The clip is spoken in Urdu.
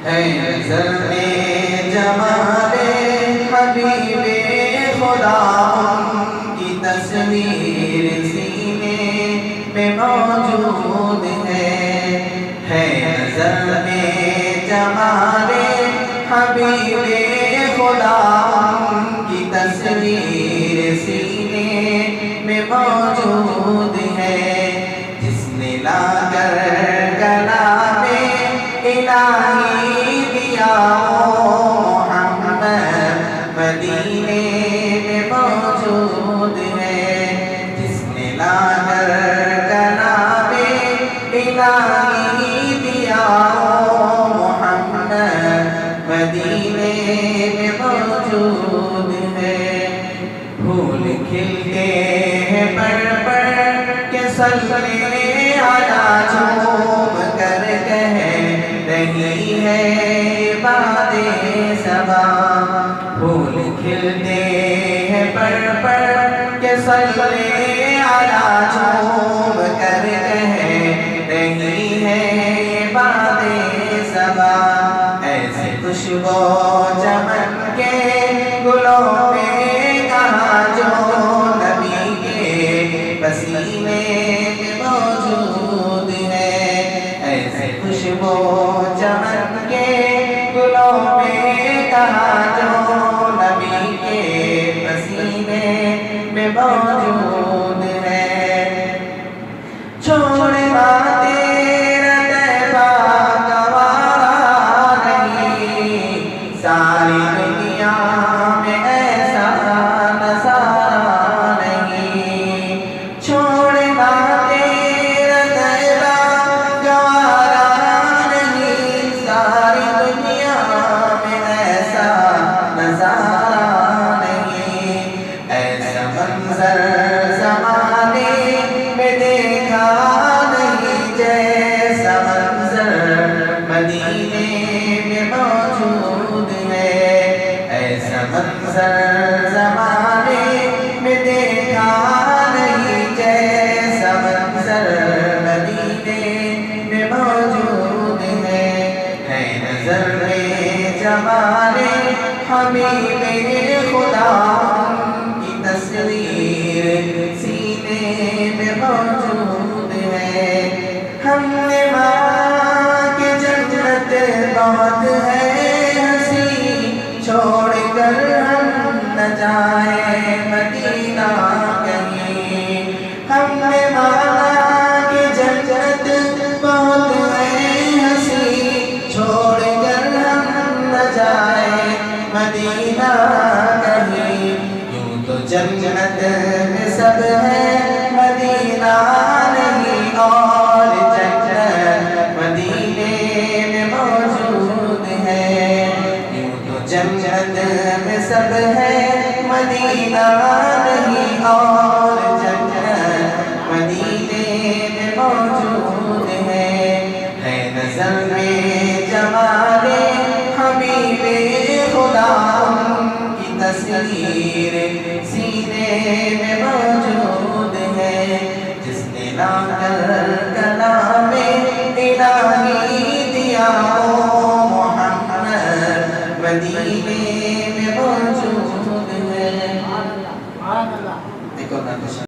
ہے نظر میں جمال حبیب خدا، ان کی تصویر سینے میں موجود ہے نظر میں جمال حبیب خدا، ان کی تصویر سینے میں موجود ہے، جس نے لا کر کلام الہی دیا محمد مدینے میں موجود ہے، جس نے لا کر کلام الہی دیا محمد مدینے میں موجود ہے۔ پھول کھلتے ہیں پر کے صلی علی جھوم کر کہہ رہی ہے باد صبا، پھول کھلتے ہیں پر کے صلی علی جھوم کر کہہ رہی ہے باد صبا، ایسے خوشبو چمن کے گلوں میں کہاں جو نبی کے پسینے میں موجود ہے، ایسے خوشبو چمن کے گلوں میں کہاں جو نبی کے پسینے میں موجود ہے، چھوڑنا تیرا طیبہ گوارا نہیں، ساری دنیا میں ایسا نظارہ نہیں، چھوڑنا تیرا طیبہ گوارا نہیں، ساری دنیا میں ایسا نظارہ نہیں، ایسا منظر زمانے میں دیکھا نہیں، جیسا منظر مدینے میں موجود ہے، ایسا منظر زمانے میں دیکھا نہیں، جیسا منظر مدینے میں موجود ہے نظر میں جمال حبیب خدا، ان کی تصویر سینے میں موجود ہے، ہم نے ماں کی جنت بہت ہے ہنسی، چھوڑ کر ہم نہ جائیں مدینہ کہیں، ہم نے ماں کی جنت بہت ہے ہنسی، چھوڑ کر ہم نہ جائیں مدینہ کہیں، یوں تو جنت میں سب ہے مدینہ نہیں، اور جنت مدینے میں موجود ہے، یوں تو جنت میں سب ہے مدینہ نہیں، اور جنت مدینے میں موجود ہے نظر میں جمال حبیب خدا، ان کی تصویر سینے میں موجود ہے، جس نے لا کر کلام